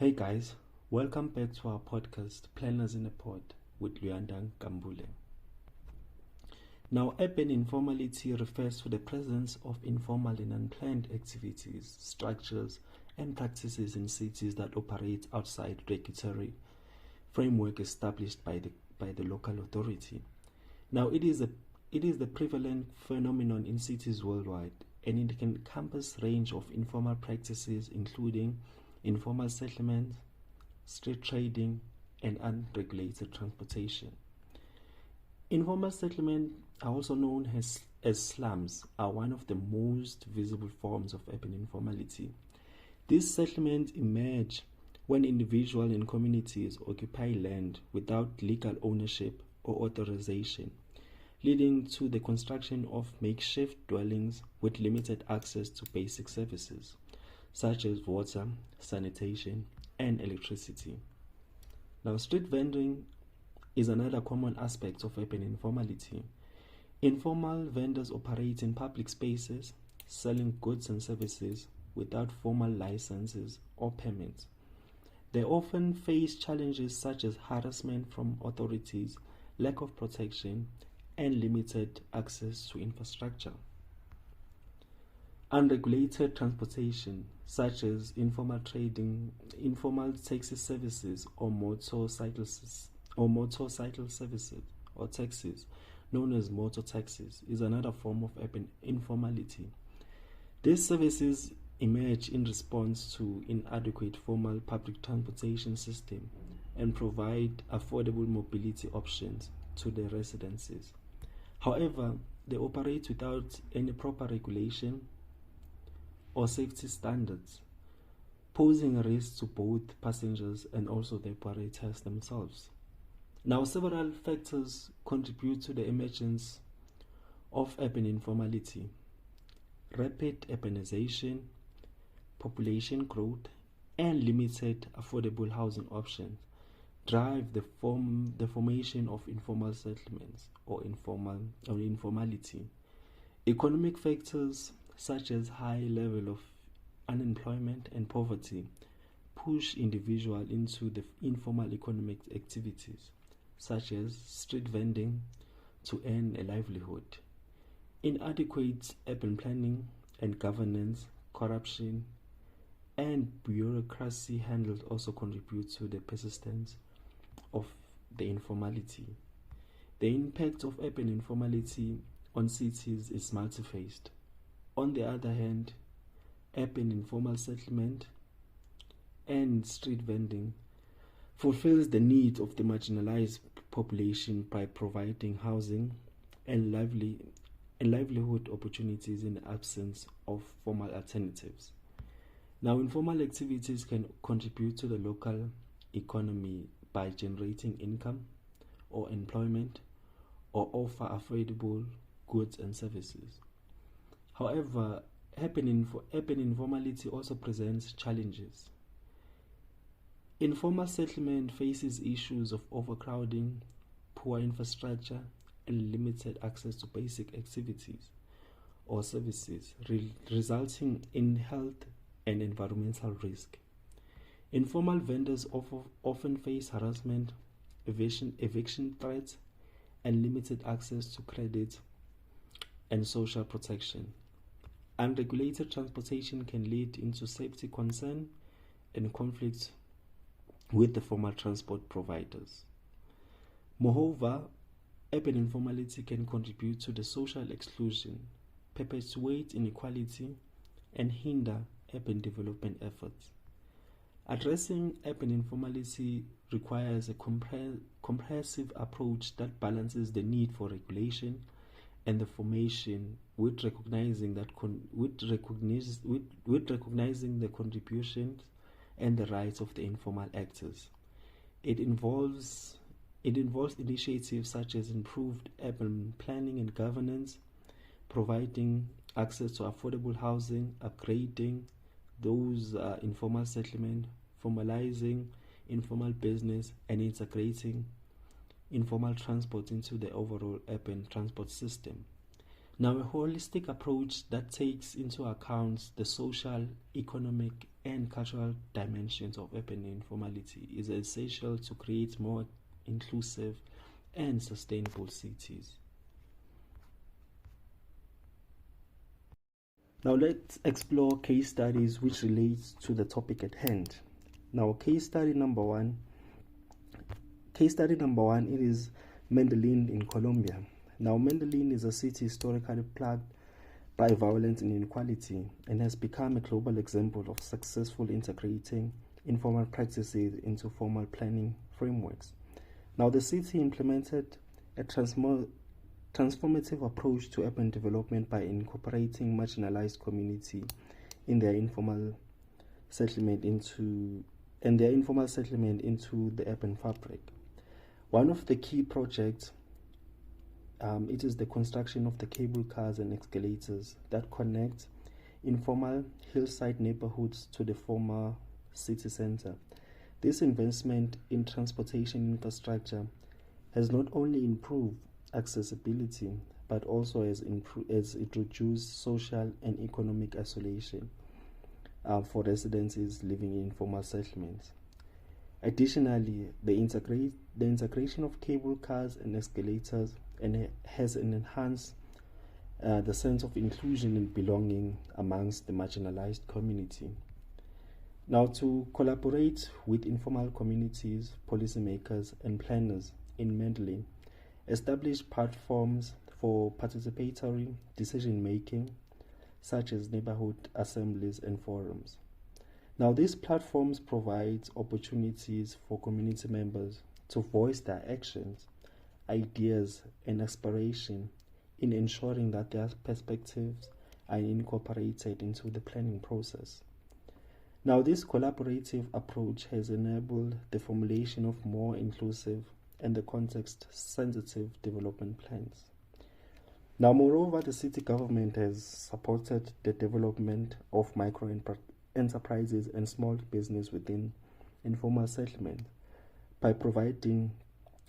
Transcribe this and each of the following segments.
Hey guys, welcome back to our podcast, Planners in a Pod, with Luyanda Kambule. Now, urban informality refers to the presence of informal and unplanned activities, structures, and practices in cities that operate outside regulatory framework established by the local authority. Now, it is the prevalent phenomenon in cities worldwide, and it can encompass a range of informal practices, including informal settlements, street trading, and unregulated transportation. Informal settlements, are also known as slums, are one of the most visible forms of urban informality. These settlements emerge when individuals and communities occupy land without legal ownership or authorization, leading to the construction of makeshift dwellings with limited access to basic services, such as water, sanitation, and electricity. Now, street vending is another common aspect of urban informality. Informal vendors operate in public spaces, selling goods and services without formal licenses or permits. They often face challenges such as harassment from authorities, lack of protection, and limited access to infrastructure. Unregulated transportation, such as informal trading, informal taxi services, or motorcycle services or taxis, known as motor taxis, is another form of urban informality. These services emerge in response to inadequate formal public transportation system and provide affordable mobility options to the residences. However, they operate without any proper regulation or safety standards, posing a risk to both passengers and also the operators themselves. Now, several factors contribute to the emergence of urban informality. Rapid urbanization, population growth, and limited affordable housing options drive the formation of informal settlements or informality. Economic factors such as high level of unemployment and poverty push individuals into the informal economic activities such as street vending to earn a livelihood. Inadequate urban planning and governance, corruption, and bureaucracy handles also contribute to the persistence of the informality. The impact of urban informality on cities is multifaced. On the other hand, urban informal settlement and street vending fulfills the needs of the marginalized population by providing housing and livelihood opportunities in the absence of formal alternatives. Now, informal activities can contribute to the local economy by generating income or employment or offer affordable goods and services. However, urban informality also presents challenges. Informal settlement faces issues of overcrowding, poor infrastructure, and limited access to basic activities or services, resulting in health and environmental risk. Informal vendors often face harassment, eviction threats, and limited access to credit and social protection. Unregulated transportation can lead into safety concern and conflicts with the formal transport providers. Moreover, urban informality can contribute to the social exclusion, perpetuate inequality, and hinder urban development efforts. Addressing urban informality requires a comprehensive approach that balances the need for regulation and the formation with recognizing the contributions and the rights of the informal actors. It involves initiatives such as improved urban planning and governance, providing access to affordable housing, upgrading those informal settlement, formalizing informal business, and integrating informal transport into the overall urban transport system. Now, a holistic approach that takes into account the social, economic, and cultural dimensions of urban informality is essential to create more inclusive and sustainable cities. Now let's explore case studies which relates to the topic at hand. Now case study number one, it is Medellin in Colombia. Now Medellin is a city historically plagued by violence and inequality and has become a global example of successful integrating informal practices into formal planning frameworks. Now the city implemented a transformative approach to urban development by incorporating marginalized community in their informal settlement into the urban fabric. One of the key projects it is the construction of the cable cars and escalators that connect informal hillside neighborhoods to the former city center. This investment in transportation infrastructure has not only improved accessibility but also as it reduced social and economic isolation for residents living in informal settlements. Additionally, the integration of cable cars and escalators has enhanced the sense of inclusion and belonging amongst the marginalized community. Now, to collaborate with informal communities, policymakers, and planners in Medellin, establish platforms for participatory decision making, such as neighborhood assemblies and forums. Now, these platforms provide opportunities for community members to voice their actions, ideas, and aspiration in ensuring that their perspectives are incorporated into the planning process. Now, this collaborative approach has enabled the formulation of more inclusive and the context-sensitive development plans. Now, moreover, the city government has supported the development of micro-enterprises and small business within informal settlement by providing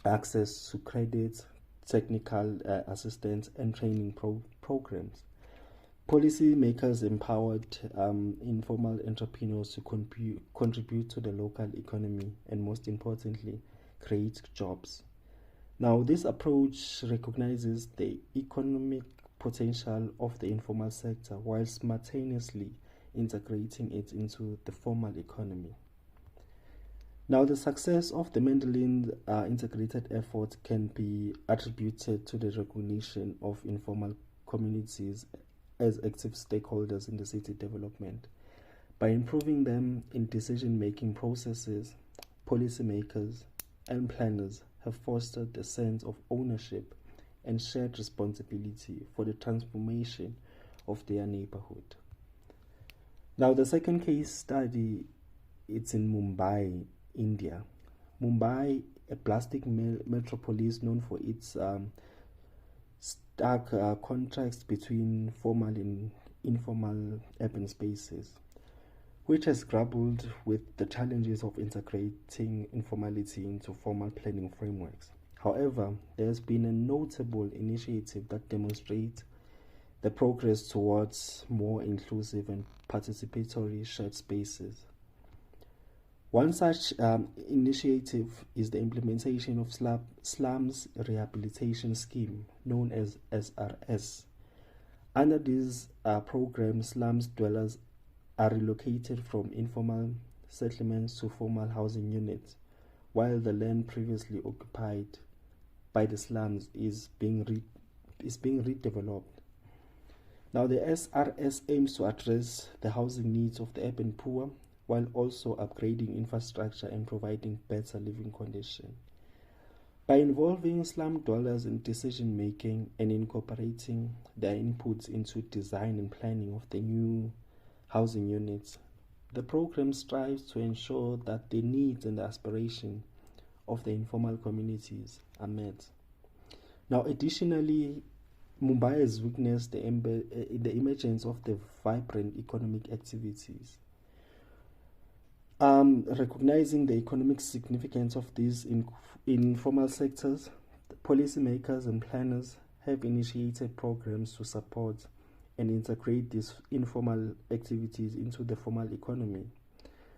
access to credit, technical assistance, and training programs. Policymakers empowered informal entrepreneurs to contribute to the local economy and, most importantly, create jobs. Now, this approach recognizes the economic potential of the informal sector while simultaneously integrating it into the formal economy. Now, the success of the Medellin integrated effort can be attributed to the recognition of informal communities as active stakeholders in the city development. By improving them in decision-making processes, policymakers and planners have fostered a sense of ownership and shared responsibility for the transformation of their neighborhood. Now, the second case study, it's in Mumbai, India. Mumbai, a plastic metropolis known for its stark contrast between formal and informal urban spaces, which has grappled with the challenges of integrating informality into formal planning frameworks. However, there has been a notable initiative that demonstrates the progress towards more inclusive and participatory shared spaces. One such initiative is the implementation of slums rehabilitation scheme known as SRS. Under this program, slums dwellers are relocated from informal settlements to formal housing units, while the land previously occupied by the slums is being redeveloped. Now, the SRS aims to address the housing needs of the urban poor while also upgrading infrastructure and providing better living conditions. By involving slum dwellers in decision making and incorporating their inputs into design and planning of the new housing units, the program strives to ensure that the needs and the aspirations of the informal communities are met. Now, additionally, Mumbai has witnessed the emergence of the vibrant economic activities. Recognizing the economic significance of these informal sectors, policymakers and planners have initiated programs to support and integrate these informal activities into the formal economy.